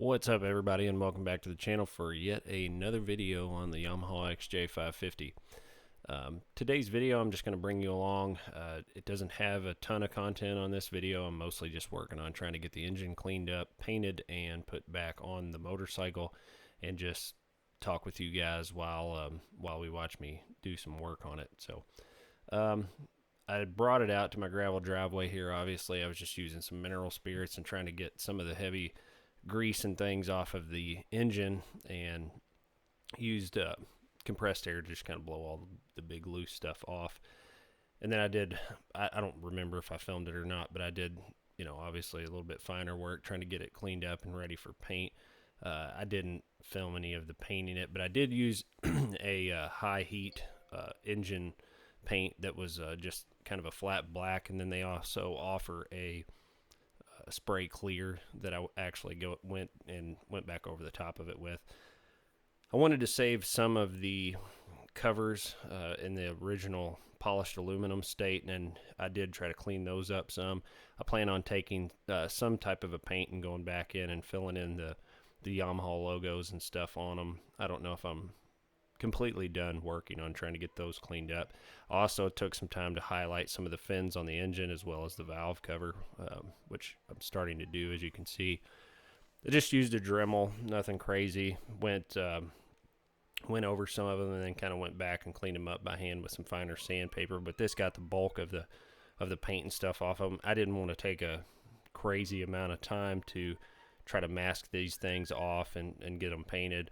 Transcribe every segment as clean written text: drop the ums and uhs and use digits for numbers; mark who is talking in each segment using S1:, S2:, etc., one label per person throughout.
S1: What's up, everybody, and welcome back to the channel for yet another video on the Yamaha XJ550. Today's video, I'm just going to bring you along. It doesn't have a ton of content on this video. I'm mostly just working on trying to get the engine cleaned up, painted, and put back on the motorcycle, and just talk with you guys while we watch me do some work on it. So I brought it out to my gravel driveway here. Obviously, I was just using some mineral spirits and trying to get some of the heavy grease and things off of the engine, and used compressed air to just kind of blow all the big loose stuff off. And then I don't remember if I filmed it or not, but I did, obviously a little bit finer work trying to get it cleaned up and ready for paint. I didn't film any of the painting it, but I did use a high heat engine paint that was just kind of a flat black, and then they also offer a spray clear that I actually went back over the top of it with. I wanted to save some of the covers in the original polished aluminum state, and I did try to clean those up some. I plan on taking some type of a paint and going back in and filling in the Yamaha logos and stuff on them. I don't know if I'm completely done working on trying to get those cleaned up. I also took some time to highlight some of the fins on the engine as well as the valve cover, which I'm starting to do, as you can see. I just used a Dremel, nothing crazy. Went over some of them and then kind of went back and cleaned them up by hand with some finer sandpaper. But this got the bulk of the paint and stuff off of them. I didn't want to take a crazy amount of time to try to mask these things off and get them painted.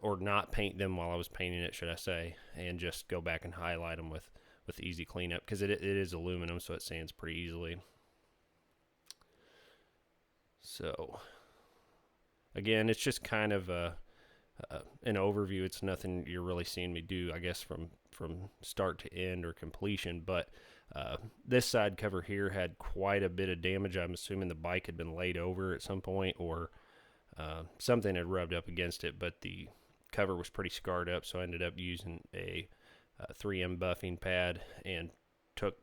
S1: Or not paint them while I was painting it, should I say, and just go back and highlight them with easy cleanup, because it is aluminum, so it sands pretty easily. So again, it's just kind of an overview. It's nothing you're really seeing me do, I guess, from start to end or completion. But this side cover here had quite a bit of damage. I'm assuming the bike had been laid over at some point, or something had rubbed up against it, but the cover was pretty scarred up, so I ended up using a 3M buffing pad and took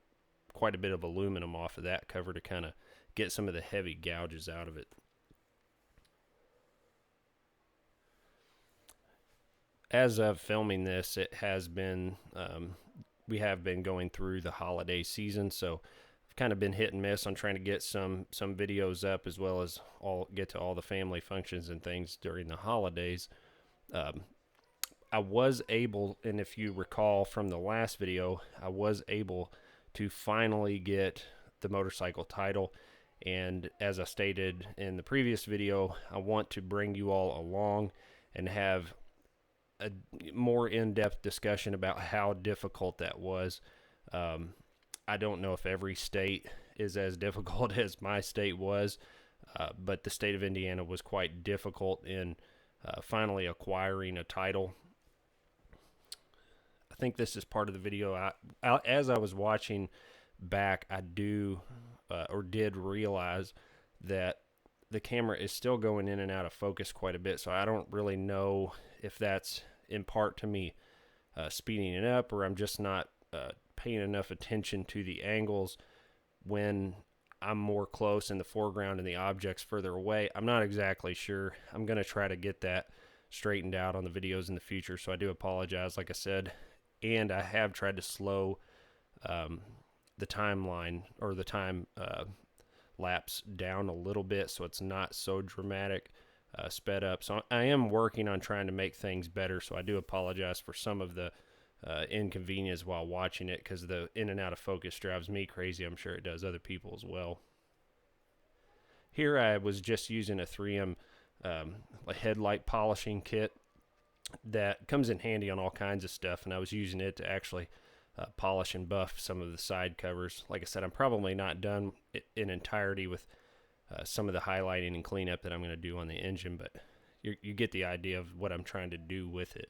S1: quite a bit of aluminum off of that cover to kind of get some of the heavy gouges out of it. As of filming this, it has been we have been going through the holiday season, so kind of been hit and miss on trying to get some videos up, as well as get to all the family functions and things during the holidays. I was able, and if you recall from the last video, I was able to finally get the motorcycle title. And as I stated in the previous video, I want to bring you all along and have a more in-depth discussion about how difficult that was. I don't know if every state is as difficult as my state was, but the state of Indiana was quite difficult in finally acquiring a title. I think this is part of the video. As I was watching back, I did realize that the camera is still going in and out of focus quite a bit, so I don't really know if that's in part to me speeding it up, or I'm just not paying enough attention to the angles when I'm more close in the foreground and the objects further away. I'm not exactly sure. I'm going to try to get that straightened out on the videos in the future, so I do apologize, like I said. And I have tried to slow the timeline, or the time lapse, down a little bit so it's not so dramatic, sped up. So I am working on trying to make things better, so I do apologize for some of the inconvenience while watching it, because the in and out of focus drives me crazy. I'm sure it does other people as well. Here I was just using a 3M a headlight polishing kit that comes in handy on all kinds of stuff, and I was using it to actually polish and buff some of the side covers. Like I said, I'm probably not done in entirety with some of the highlighting and cleanup that I'm going to do on the engine, but you get the idea of what I'm trying to do with it.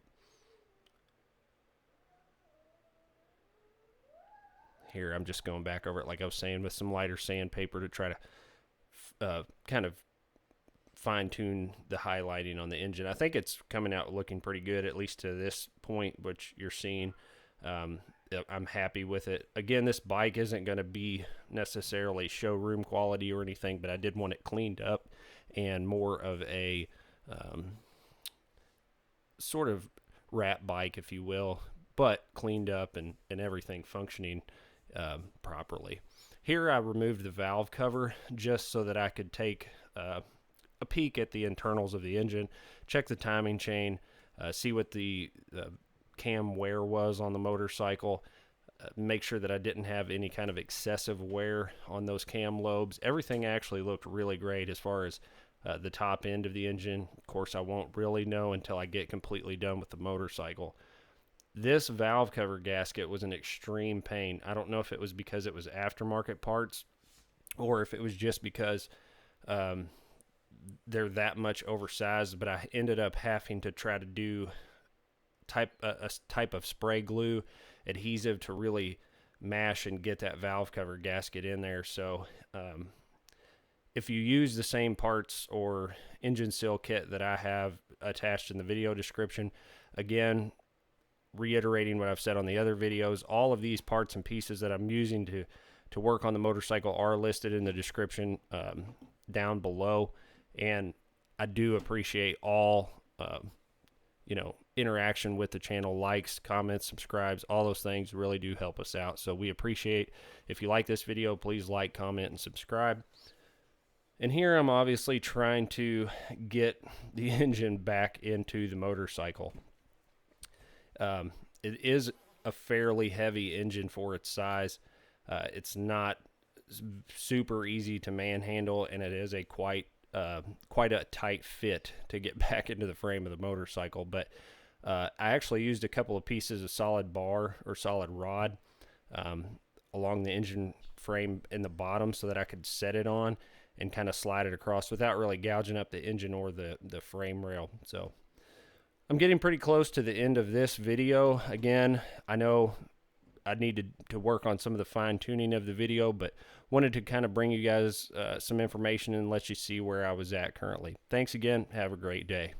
S1: Here I'm just going back over it, like I was saying, with some lighter sandpaper to try to kind of fine-tune the highlighting on the engine. I think it's coming out looking pretty good, at least to this point, which you're seeing. I'm happy with it. Again, this bike isn't going to be necessarily showroom quality or anything, but I did want it cleaned up and more of a sort of rat bike, if you will, but cleaned up and everything functioning properly. Here I removed the valve cover just so that I could take a peek at the internals of the engine, check the timing chain, see what the cam wear was on the motorcycle, make sure that I didn't have any kind of excessive wear on those cam lobes. Everything actually looked really great as far as the top end of the engine. Of course, I won't really know until I get completely done with the motorcycle. This valve cover gasket was an extreme pain. I don't know if it was because it was aftermarket parts or if it was just because they're that much oversized, but I ended up having to try to do a type of spray glue adhesive to really mash and get that valve cover gasket in there. So if you use the same parts or engine seal kit that I have attached in the video description, again, reiterating what I've said on the other videos, all of these parts and pieces that I'm using to work on the motorcycle are listed in the description down below. And I do appreciate all interaction with the channel. Likes, comments, subscribes, all those things really do help us out. So we appreciate, if you like this video, please like, comment, and subscribe. And here I'm obviously trying to get the engine back into the motorcycle. It is a fairly heavy engine for its size. It's not super easy to manhandle, and it is a quite a tight fit to get back into the frame of the motorcycle. But I actually used a couple of pieces of solid bar or solid rod along the engine frame in the bottom so that I could set it on and kind of slide it across without really gouging up the engine or the frame rail. So I'm getting pretty close to the end of this video. Again, I know I needed to work on some of the fine tuning of the video, but wanted to kind of bring you guys some information and let you see where I was at currently. Thanks again. Have a great day.